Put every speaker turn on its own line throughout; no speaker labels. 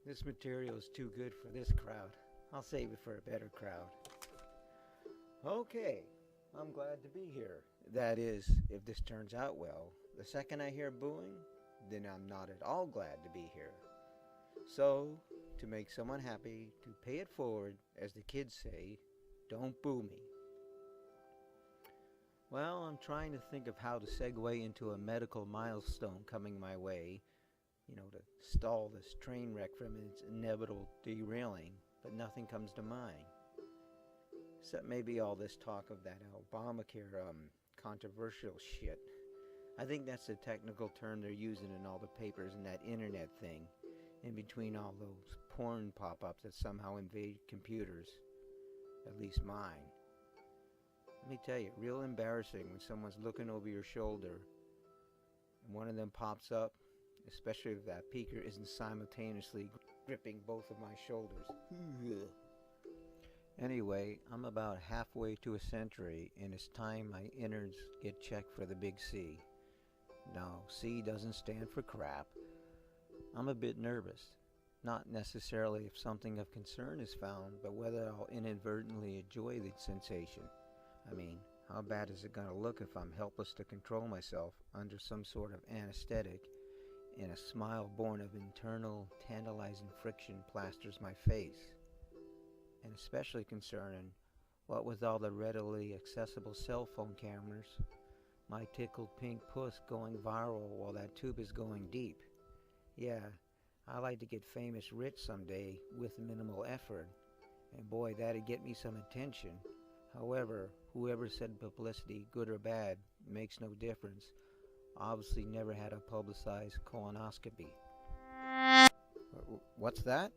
This material is too good for this crowd. I'll save it for a better crowd. Okay, I'm glad to be here. That is, if this turns out well. The second I hear booing, then I'm not at all glad to be here. So, to make someone happy, to pay it forward, as the kids say, don't boo me. Well, I'm trying to think of how to segue into a medical milestone coming my way, to stall this train wreck from its inevitable derailing, but nothing comes to mind. Except maybe all this talk of that Obamacare, controversial shit. I think that's the technical term they're using in all the papers and that internet thing, in between all those porn pop-ups that somehow invade computers. At least mine. Let me tell you, real embarrassing when someone's looking over your shoulder and one of them pops up, especially if that peeker isn't simultaneously gripping both of my shoulders. Anyway, I'm about halfway to a century, and it's time my innards get checked for the big C. No, C doesn't stand for crap. I'm a bit nervous. Not necessarily if something of concern is found, but whether I'll inadvertently enjoy the sensation. I mean, how bad is it going to look if I'm helpless to control myself under some sort of anesthetic and a smile born of internal tantalizing friction plasters my face? And especially concerning, what with all the readily accessible cell phone cameras, my tickled pink puss going viral while that tube is going deep. Yeah, I like to get famous rich someday with minimal effort, and boy, that'd get me some attention. However, whoever said publicity, good or bad, makes no difference, obviously never had a publicized colonoscopy. What's that?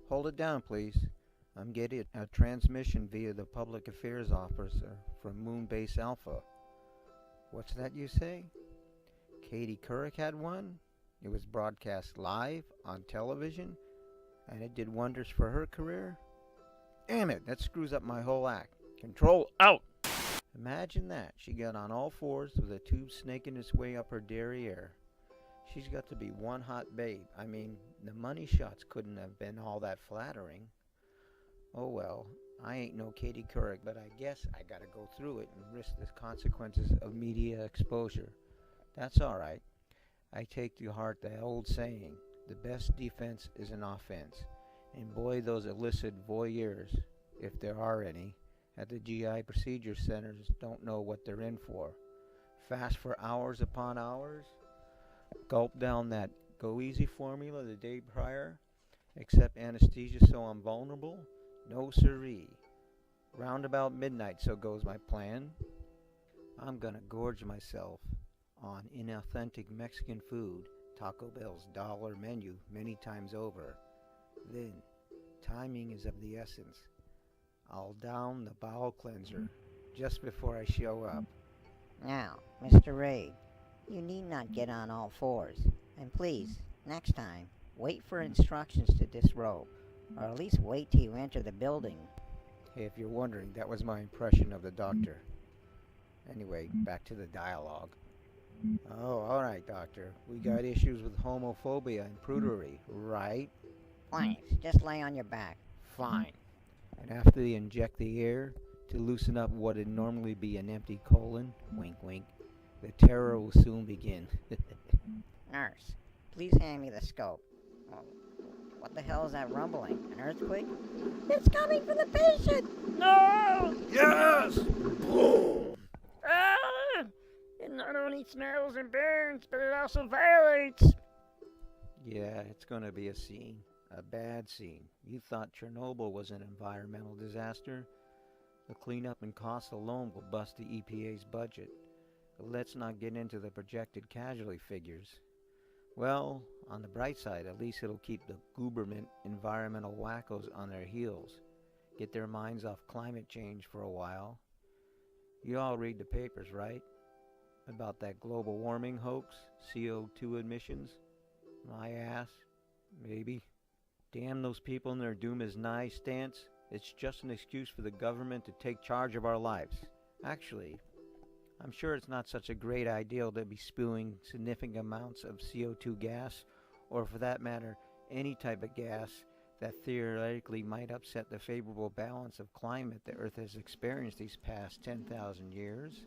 Hold it down, please. I'm getting a transmission via the public affairs officer from Moonbase Alpha. What's that you say? Katie Couric had one? It was broadcast live on television, and it did wonders for her career? Damn it, that screws up my whole act. Control out! Imagine that. She got on all fours with a tube snaking its way up her derriere. She's got to be one hot babe. I mean, the money shots couldn't have been all that flattering. Oh well, I ain't no Katie Couric, but I guess I gotta go through it and risk the consequences of media exposure. That's alright. I take to heart the old saying, the best defense is an offense. And boy, those illicit voyeurs, if there are any, at the GI procedure centers don't know what they're in for. Fast for hours upon hours, gulp down that go easy formula the day prior, accept anesthesia so I'm vulnerable? No siree. Round about midnight, so goes my plan. I'm gonna gorge myself on inauthentic Mexican food, Taco Bell's dollar menu many times over. Then, timing is of the essence. I'll down the bowel cleanser just before I show up.
Now, Mr. Ray, you need not get on all fours. And please, next time, wait for instructions to disrobe, or at least wait till you enter the building.
Hey, if you're wondering, that was my impression of the doctor. Anyway, back to the dialogue. Oh, alright, doctor. We got issues with homophobia and prudery, right?
Please, just lay on your back.
Fine. And after they inject the air to loosen up what would normally be an empty colon, wink wink, the terror will soon begin.
Nurse, please hand me the scope. Oh, what the hell is that rumbling? An earthquake? It's coming for the patient! No!
Yes! Boom!
Ah! It not only smells and burns, but it also violates.
Yeah, it's gonna be a scene. A bad scene. You thought Chernobyl was an environmental disaster? The cleanup and costs alone will bust the EPA's budget. But let's not get into the projected casualty figures. Well, on the bright side, at least it'll keep the Guberment environmental wackos on their heels. Get their minds off climate change for a while. You all read the papers, right? About that global warming hoax, CO2 emissions? My ass, maybe. Damn those people and their doom is nigh stance. It's just an excuse for the government to take charge of our lives. Actually, I'm sure it's not such a great idea to be spewing significant amounts of CO2 gas, or for that matter, any type of gas that theoretically might upset the favorable balance of climate the Earth has experienced these past 10,000 years.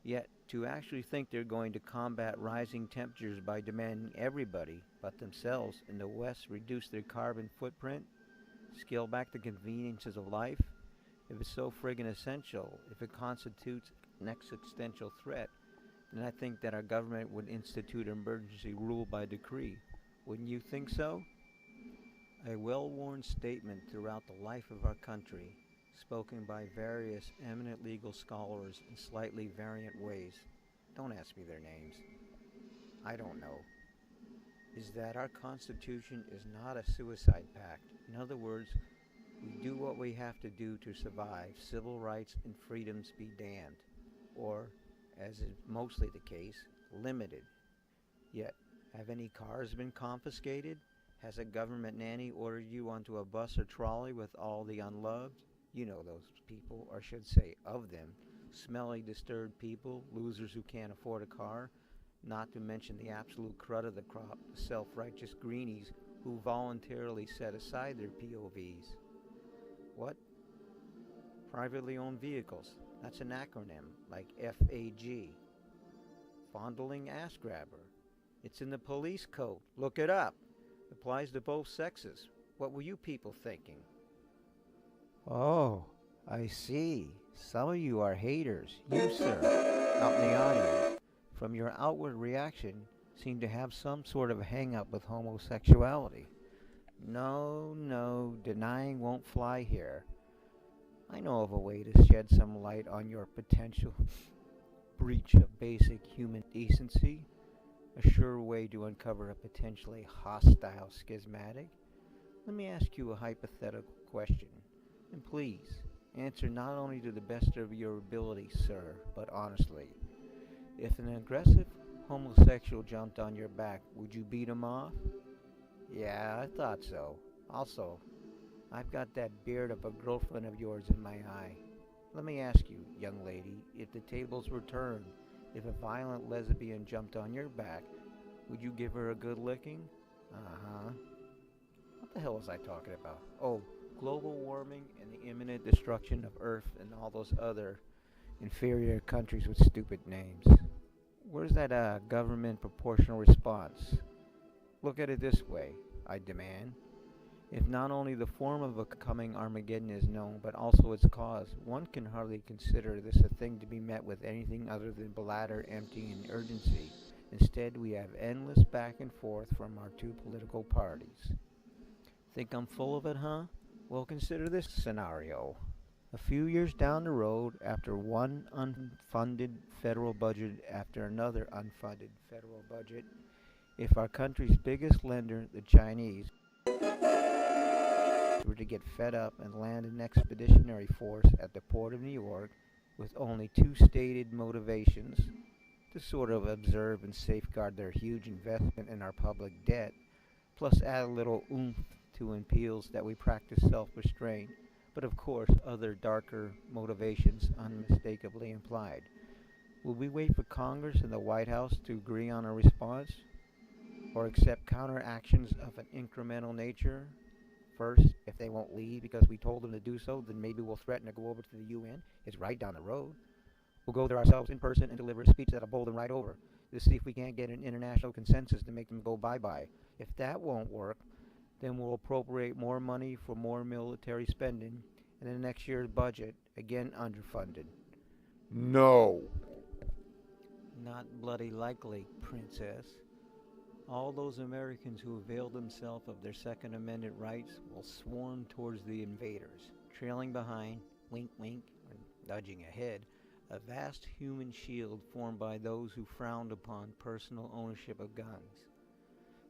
Yet, to actually think they're going to combat rising temperatures by demanding everybody but themselves in the West reduce their carbon footprint, scale back the conveniences of life, if it's so friggin' essential, if it constitutes an existential threat, then I think that our government would institute emergency rule by decree. Wouldn't you think so? A well-worn statement throughout the life of our country, spoken by various eminent legal scholars in slightly variant ways. Don't ask me their names. I don't know. Is that our Constitution is not a suicide pact. In other words, we do what we have to do to survive. Civil rights and freedoms be damned. Or, as is mostly the case, limited. Yet, have any cars been confiscated? Has a government nanny ordered you onto a bus or trolley with all the unloved? You know those people, or should say of them. Smelly, disturbed people, losers who can't afford a car, not to mention the absolute crud of the crop, the self-righteous greenies who voluntarily set aside their POVs. What? Privately owned vehicles. That's an acronym, like FAG. Fondling ass grabber. It's in the police code. Look it up. Applies to both sexes. What were you people thinking? Oh, I see. Some of you are haters. You, sir, out in the audience, from your outward reaction, seem to have some sort of hang-up with homosexuality. No, denying won't fly here. I know of a way to shed some light on your potential breach of basic human decency. A sure way to uncover a potentially hostile schismatic. Let me ask you a hypothetical question. And please, answer not only to the best of your ability, sir, but honestly. If an aggressive homosexual jumped on your back, would you beat him off? Yeah, I thought so. Also, I've got that beard of a girlfriend of yours in my eye. Let me ask you, young lady, if the tables were turned, if a violent lesbian jumped on your back, would you give her a good licking? Uh-huh. What the hell was I talking about? Oh, global warming and the imminent destruction of Earth and all those other inferior countries with stupid names. Where's that government proportional response? Look at it this way, I demand. If not only the form of a coming Armageddon is known, but also its cause, one can hardly consider this a thing to be met with anything other than bladder emptying and urgency. Instead, we have endless back and forth from our two political parties. Think I'm full of it, huh? Well, consider this scenario. A few years down the road, after one unfunded federal budget after another unfunded federal budget, if our country's biggest lender, the Chinese, were to get fed up and land an expeditionary force at the port of New York with only two stated motivations, to sort of observe and safeguard their huge investment in our public debt, plus add a little oomph to appeals that we practice self-restraint, but of course other darker motivations unmistakably implied. Will we wait for Congress and the White House to agree on a response? Or accept counteractions of an incremental nature? First, if they won't leave because we told them to do so, then maybe we'll threaten to go over to the UN. It's right down the road. We'll go there ourselves in person and deliver a speech that'll bowl them right over to see if we can't get an international consensus to make them go bye-bye. If that won't work, then we'll appropriate more money for more military spending, and in next year's budget, again underfunded.
No.
Not bloody likely, Princess. All those Americans who avail themselves of their Second Amendment rights will swarm towards the invaders, trailing behind, wink wink, or nudging ahead, a vast human shield formed by those who frowned upon personal ownership of guns.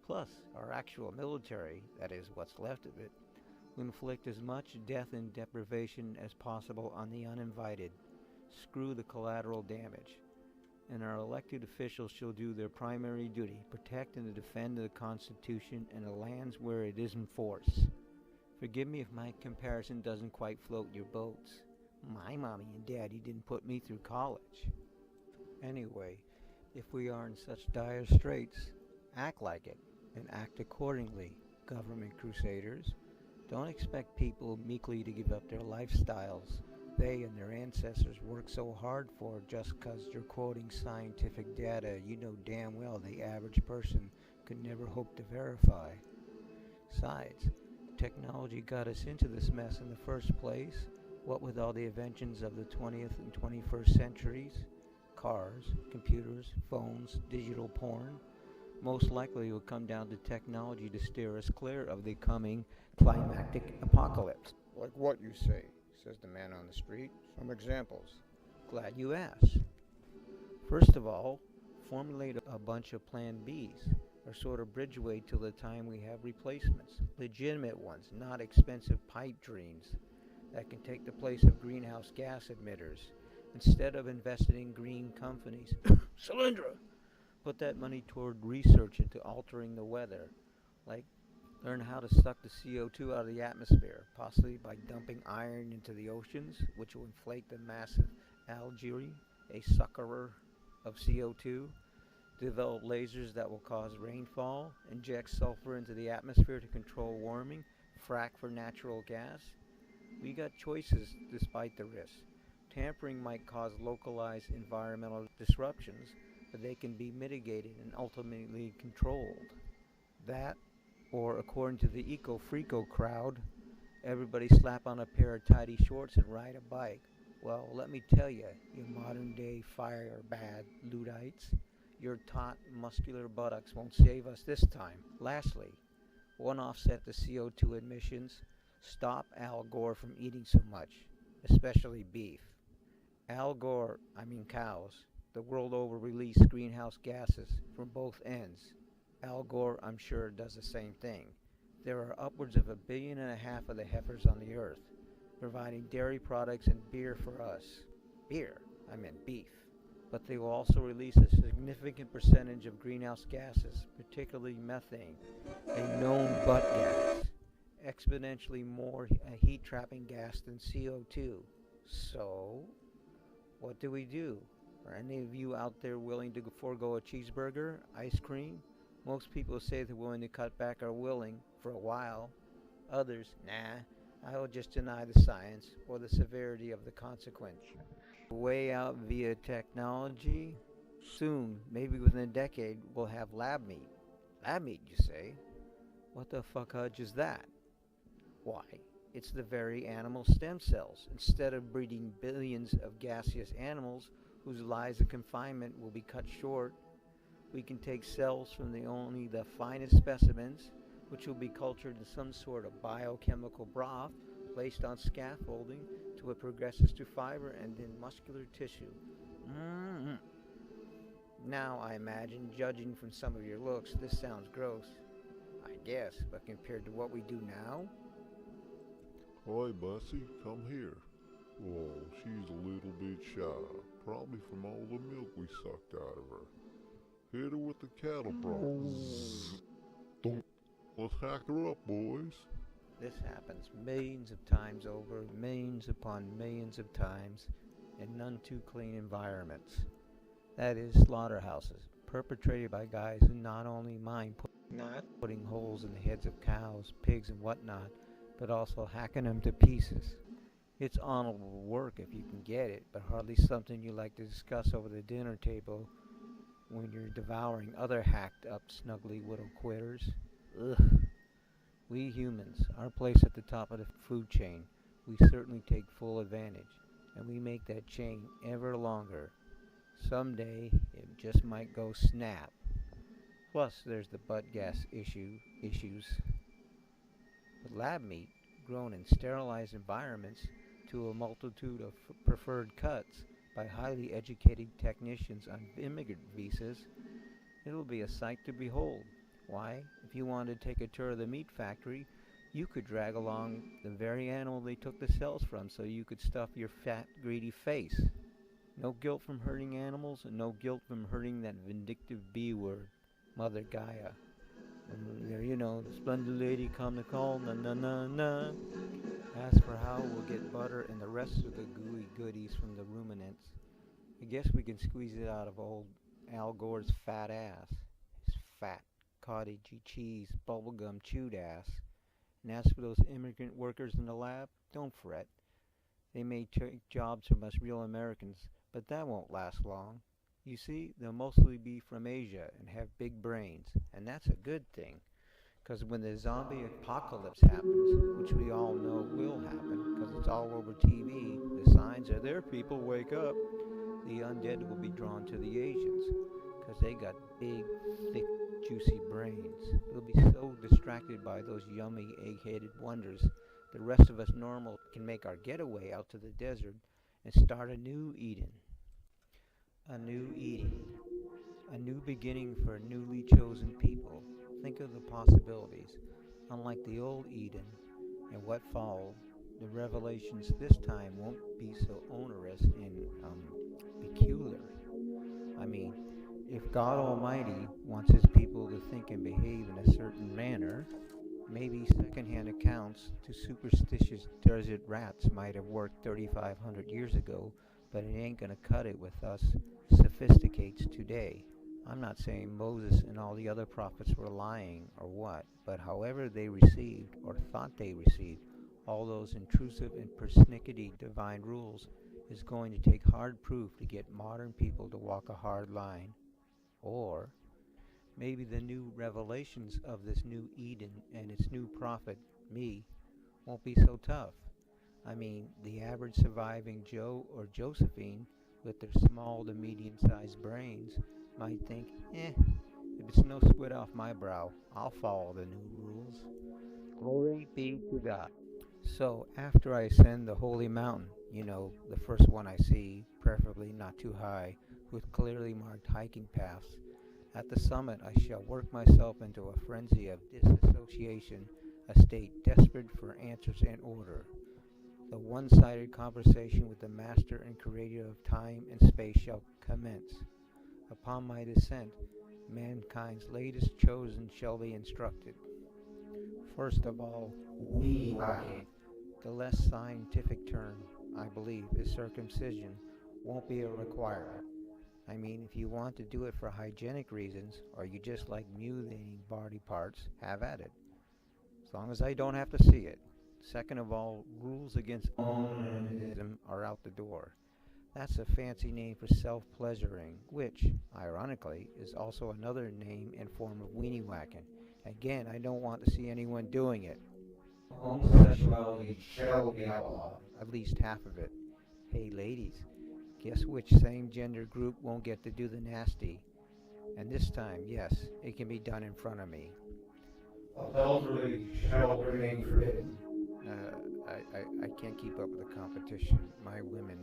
Plus, our actual military, that is what's left of it, will inflict as much death and deprivation as possible on the uninvited. Screw the collateral damage. And our elected officials shall do their primary duty, protect and defend the Constitution and the lands where it is in force. Forgive me if my comparison doesn't quite float your boats. My mommy and daddy didn't put me through college. Anyway, if we are in such dire straits, act like it and act accordingly. government crusaders. Don't expect people meekly to give up their lifestyles they and their ancestors worked so hard for just 'cause you're quoting scientific data you know damn well the average person could never hope to verify. Besides, technology got us into this mess in the first place. What with all the inventions of the 20th and 21st centuries, cars, computers, phones, digital porn, most likely it will come down to technology to steer us clear of the coming climactic apocalypse.
Like what you say, says the man on the street. Some examples.
Glad you asked. First of all, formulate a bunch of plan Bs, or sort of bridgeway till the time we have replacements. Legitimate ones, not expensive pipe dreams that can take the place of greenhouse gas emitters. Instead of investing in green companies, Solyndra, put that money toward research into altering the weather, like learn how to suck the CO2 out of the atmosphere, possibly by dumping iron into the oceans, which will inflate the massive algae, a suckerer of CO2, develop lasers that will cause rainfall, inject sulfur into the atmosphere to control warming, frack for natural gas. We got choices despite the risks. Tampering might cause localized environmental disruptions, but they can be mitigated and ultimately controlled. That, or according to the eco-freako crowd, everybody slap on a pair of tidy shorts and ride a bike. Well, let me tell you, you modern-day fire-bad Luddites, your taut, muscular buttocks won't save us this time. Lastly, one offset to CO2 emissions, stop Al Gore from eating so much, especially beef. Al Gore, I mean cows, the world over release greenhouse gases from both ends. Al Gore, I'm sure, does the same thing. There are upwards of 1.5 billion of the heifers on the earth, providing dairy products and beer for us. Beer, I meant beef. But they will also release a significant percentage of greenhouse gases, particularly methane, a known butt gas, exponentially more a heat-trapping gas than CO2. So, what do we do? Are any of you out there willing to forego a cheeseburger, ice cream? Most people say they're willing to cut back or willing for a while. Others, nah, I will just deny the science or the severity of the consequence. Way out via technology? Soon, maybe within a decade, we'll have lab meat. Lab meat, you say? What the fuck is that? Why, it's the very animal stem cells. Instead of breeding billions of gaseous animals whose lives of confinement will be cut short, we can take cells from only the finest specimens, which will be cultured in some sort of biochemical broth, placed on scaffolding till it progresses to fiber and then muscular tissue. Now, I imagine, judging from some of your looks, this sounds gross. I guess, but compared to what we do now?
Hi, Bessie, come here. Oh, she's a little bit shy, probably from all the milk we sucked out of her. Hit her with the cattle prod. Don't. Let's hack her up, boys.
This happens millions of times over, millions upon millions of times, in none too clean environments. That is, slaughterhouses, perpetrated by guys who not only mind putting holes in the heads of cows, pigs, and whatnot, but also hacking them to pieces. It's honorable work if you can get it, but hardly something you like to discuss over the dinner table when you're devouring other hacked up snuggly widow quitters. Ugh. We humans, our place at the top of the food chain, we certainly take full advantage, and we make that chain ever longer. Someday, it just might go snap. Plus, there's the butt gas issues. But lab meat, grown in sterilized environments to a multitude of preferred cuts by highly educated technicians on immigrant visas, it'll be a sight to behold. Why, if you wanted to take a tour of the meat factory, you could drag along the very animal they took the cells from so you could stuff your fat, greedy face. No guilt from hurting animals, and no guilt from hurting that vindictive B word, Mother Gaia. And there, you know, the splendid lady come to call, na na na na. As for how we'll get butter and the rest of the gooey goodies from the ruminants, I guess we can squeeze it out of old Al Gore's fat ass. His fat, cottage cheese, bubblegum chewed ass. And as for those immigrant workers in the lab, don't fret. They may take jobs from us real Americans, but that won't last long. You see, they'll mostly be from Asia and have big brains, and that's a good thing. 'Cause when the zombie apocalypse happens, which we all know will happen, 'cause it's all over TV, the signs are there, people wake up. The undead will be drawn to the Asians, 'cause they got big, thick, juicy brains. They'll be so distracted by those yummy, egg-headed wonders, the rest of us normal can make our getaway out to the desert and start a new Eden. A new Eden. A new beginning for a newly chosen people. Think of the possibilities. Unlike the old Eden and what followed, the revelations this time won't be so onerous and peculiar. I mean, if God Almighty wants his people to think and behave in a certain manner, maybe secondhand accounts to superstitious desert rats might have worked 3,500 years ago, but it ain't gonna cut it with us sophisticates today. I'm not saying Moses and all the other prophets were lying or what, but however they received or thought they received all those intrusive and persnickety divine rules is going to take hard proof to get modern people to walk a hard line. Or maybe the new revelations of this new Eden and its new prophet, me, won't be so tough. I mean, the average surviving Joe or Josephine with their small to medium-sized brains might think, if it's no sweat off my brow, I'll follow the new rules. Glory be to God. So after I ascend the holy mountain, the first one I see, preferably not too high, with clearly marked hiking paths, at the summit I shall work myself into a frenzy of disassociation, a state desperate for answers and order. The one-sided conversation with the master and creator of time and space shall commence. Upon my descent, mankind's latest chosen shall be instructed. First of all, weenie-whacking. The less scientific term, I believe, is circumcision, won't be a requirement. I mean, if you want to do it for hygienic reasons, or you just like mutilating body parts, have at it. As long as I don't have to see it. Second of all, rules against onanism are out the door. That's a fancy name for self-pleasuring, which, ironically, is also another name and form of weenie whacking. Again, I don't want to see anyone doing it. Homosexuality shall be outlawed, at least half of it. Hey ladies, guess which same-gender group won't get to do the nasty? And this time, yes, it can be done in front of me. Adultery shall remain forbidden. I can't keep up with the competition. My women,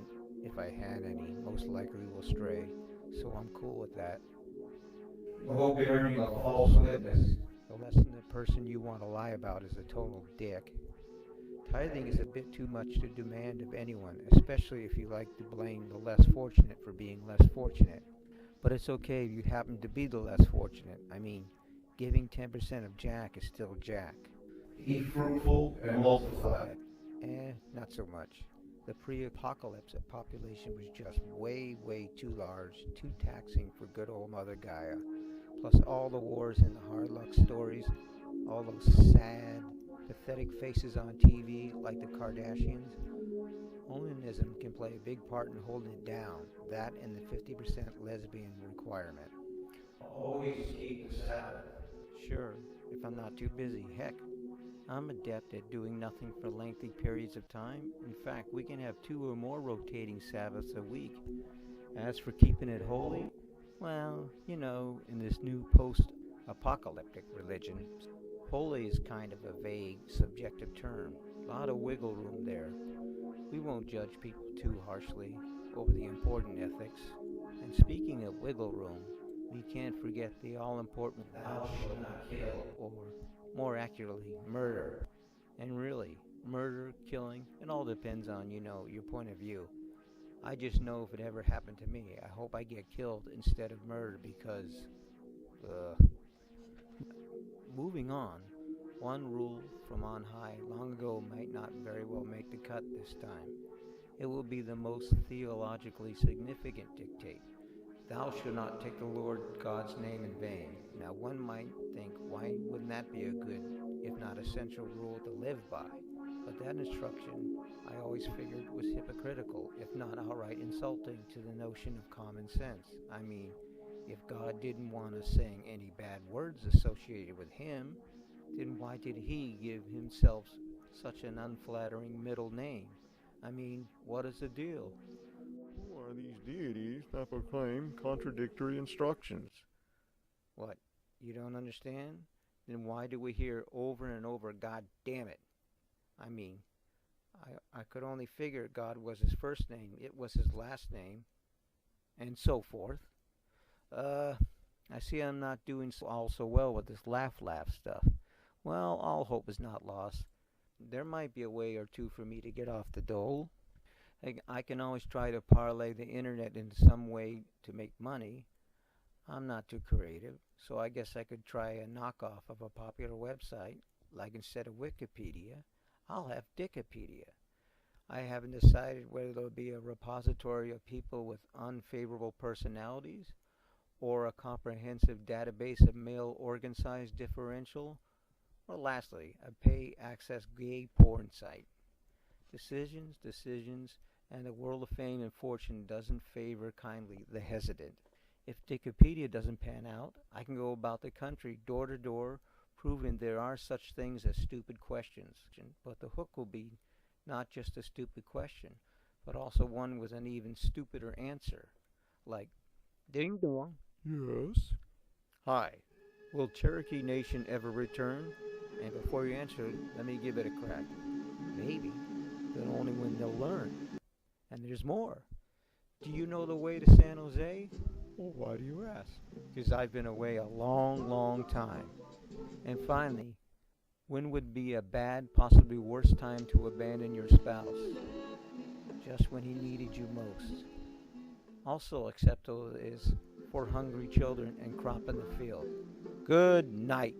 if I had any, most likely will stray, so I'm cool with that. No bearing of false witness. The less than the person you want to lie about is a total dick. Tithing is a bit too much to demand of anyone, especially if you like to blame the less fortunate for being less fortunate. But it's okay if you happen to be the less fortunate. I mean, giving 10% of Jack is still Jack. Be fruitful and multiply. Not so much. The pre-apocalypse population was just way, way too large, too taxing for good old Mother Gaia. Plus all the wars and the hard luck stories, all those sad, pathetic faces on TV like the Kardashians. Onanism can play a big part in holding it down, that and the 50% lesbian requirement. Always keep the Sabbath. Sure, if I'm not too busy. Heck, I'm adept at doing nothing for lengthy periods of time. In fact, we can have 2 or more rotating Sabbaths a week. As for keeping it holy, well, in this new post-apocalyptic religion, holy is kind of a vague, subjective term. A lot of wiggle room there. We won't judge people too harshly over the important ethics. And speaking of wiggle room, we can't forget the all-important thou shalt not kill, or more accurately, murder. And really, murder, killing, it all depends on, your point of view. I just know if it ever happened to me, I hope I get killed instead of murdered because, Moving on, one rule from on high long ago might not very well make the cut this time. It will be the most theologically significant dictate. Thou shalt not take the Lord God's name in vain. Now one might think, why wouldn't that be a good, if not essential rule to live by? But that instruction I always figured was hypocritical, if not outright insulting to the notion of common sense. I mean, if God didn't want us saying any bad words associated with him, then why did he give himself such an unflattering middle name? I mean, what is the deal?
Who are these deities that proclaim contradictory instructions?
What, you don't understand? Then why do we hear over and over, God damn it? I mean, I could only figure God was his first name, it was his last name, and so forth. I see I'm not doing all so well with this laugh stuff. Well, all hope is not lost. There might be a way or two for me to get off the dole. I can always try to parlay the internet into some way to make money. I'm not too creative, so I guess I could try a knockoff of a popular website, like instead of Wikipedia, I'll have Dickopedia. I haven't decided whether there'll be a repository of people with unfavorable personalities, or a comprehensive database of male organ size differential, or lastly, a pay-access gay porn site. Decisions, and the world of fame and fortune doesn't favor kindly the hesitant. If Dickopedia doesn't pan out, I can go about the country door to door, proving there are such things as stupid questions. But the hook will be not just a stupid question, but also one with an even stupider answer. Like, ding dong.
Yes.
Hi, will Cherokee Nation ever return? And before you answer, let me give it a crack. Maybe, but only when they'll learn. And there's more. Do you know the way to San Jose? Well, why do you ask? Because I've been away a long time. And finally, when would be a bad, possibly worse time to abandon your spouse? Just when he needed you most. Also acceptable is for hungry children and crop in the field. Good night.